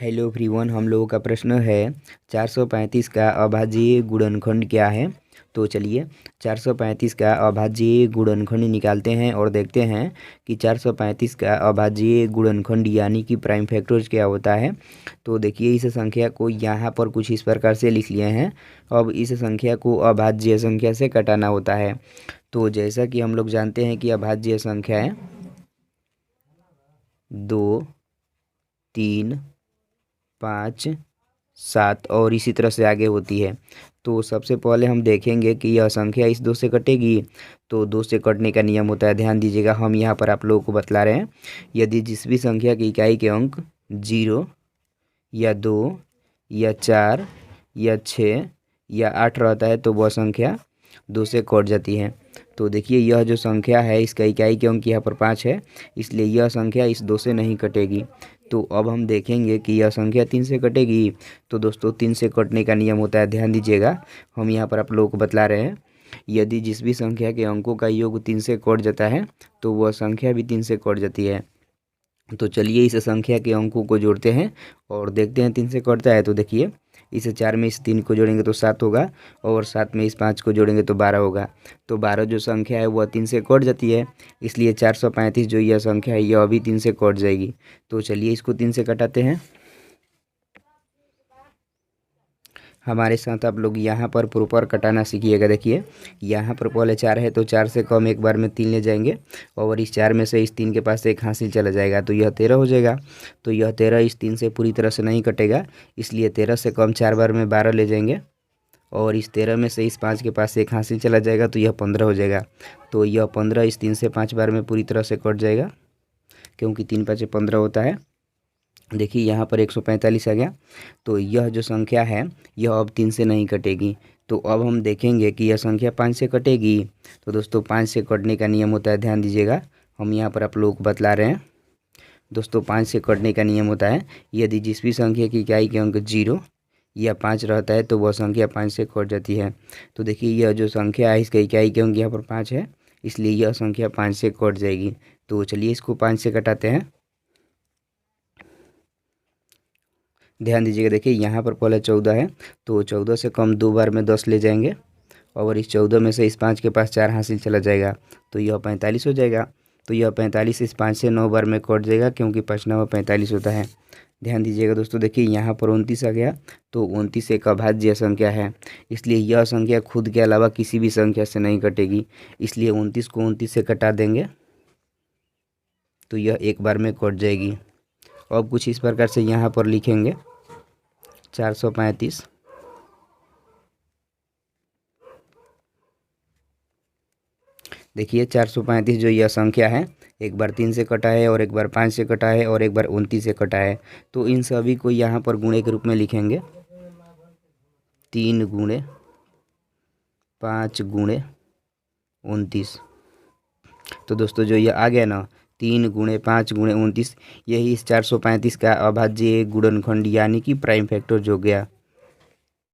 Hello everyone, हम लोगों का प्रश्न है 435 का अभाज्य गुणनखंड क्या है। तो चलिए 435 का अभाज्य गुणनखंड निकालते हैं और देखते हैं कि 435 का अभाज्य गुणनखंड यानी कि प्राइम फैक्टर्स क्या होता है। तो देखिए इस संख्या को यहाँ पर कुछ इस प्रकार से लिख लिए हैं। अब इस संख्या को अभाज्य संख्या से घटाना होता है। तो जैसा कि हम लोग जानते हैं कि अभाज्य संख्याएं 2, 3, 5, 7 और इसी तरह से आगे होती है। तो सबसे पहले हम देखेंगे कि यह संख्या इस 2 से कटेगी। तो 2 से कटने का नियम होता है, ध्यान दीजिएगा, हम यहाँ पर आप लोगों को बतला रहे हैं। यदि जिस भी संख्या की इकाई के अंक 0 या 2 या 4 या 6 या 8 रहता है तो वह संख्या 2 से कट जाती है। तो देखिए यह जो संख्या है इसका इकाई के अंक यहाँ पर 5 है, इसलिए यह संख्या इस 2 से नहीं कटेगी। तो अब हम देखेंगे कि यह संख्या 3 से कटेगी। तो दोस्तों 3 से कटने का नियम होता है, ध्यान दीजिएगा, हम यहाँ पर आप लोगों को बतला रहे हैं। यदि जिस भी संख्या के अंकों का योग 3 से कट जाता है तो वह संख्या भी 3 से कट जाती है। तो चलिए इस संख्या के अंकों को जोड़ते हैं और देखते हैं 3 से कटता है। तो देखिए इस 4 में इस 3 को जोड़ेंगे तो 7 होगा और 7 में इस 5 को जोड़ेंगे तो 12 होगा। तो 12 जो संख्या है वह 3 से कट जाती है, इसलिए 435 जो यह संख्या है यह अभी 3 से कट जाएगी। तो चलिए इसको 3 से कटाते हैं। हमारे साथ आप लोग यहाँ पर प्रॉपर कटाना सीखिएगा। देखिए यहाँ पर पहले 4 है तो 4 से कम एक बार में 3 ले जाएंगे और इस 4 में से इस 3 के पास एक हासिल चला जाएगा तो यह 13 हो जाएगा। तो यह 13 इस 3 से पूरी तरह से नहीं कटेगा, इसलिए 13 से कम 4 बार में 12 ले जाएंगे और इस 13 में से इस 5 के पास एक हासिल चला जाएगा तो यह 15 हो जाएगा। तो यह 15 इस 3 से 5 बार में पूरी तरह से कट जाएगा, क्योंकि 3 5 15 होता है। देखिए यहाँ पर 145 आ गया। तो यह जो संख्या है यह अब 3 से नहीं कटेगी। तो अब हम देखेंगे कि यह संख्या 5 से कटेगी। तो दोस्तों 5 से कटने का नियम होता है, ध्यान दीजिएगा, हम यहाँ पर आप लोगों को बतला रहे हैं। दोस्तों 5 से कटने का नियम होता है, यदि जिस भी संख्या की इकाई के अंक 0 या 5 रहता है तो वह संख्या 5 से कट जाती है। तो देखिए यह जो संख्या है इसका इकाई के अंक यहाँ पर 5 है, इसलिए यह संख्या 5 से कट जाएगी। तो चलिए इसको 5 से कटाते हैं। ध्यान दीजिएगा, देखिए यहाँ पर पहले 14 है तो 14 से कम 2 बार में 10 ले जाएंगे और इस 14 में से इस 5 के पास 4 हासिल चला जाएगा तो यह 45 हो जाएगा। तो यह 45 इस 5 से 9 बार में कट जाएगा, क्योंकि 5 9 45 होता है। ध्यान दीजिएगा दोस्तों, देखिए यहाँ पर 29 आ गया। तो 29 एक अभाज्य संख्या है, इसलिए यह संख्या खुद के अलावा किसी भी संख्या से नहीं कटेगी, इसलिए 29 को 29 से कटा देंगे तो यह एक बार में कट जाएगी। अब कुछ इस प्रकार से यहाँ पर लिखेंगे 435 देखिए 435 जो यह संख्या है एक बार 3 से कटा है और एक बार 5 से कटा है और एक बार 29 से कटा है। तो इन सभी को यहाँ पर गुणे के रूप में लिखेंगे, 3 गुणे 5 गुणे 29। तो दोस्तों जो यह आ गया ना 3 गुणे 5 गुणे 29, यही इस 435 का अभाज्य गुणनखंड यानी कि प्राइम फैक्टर जो गया।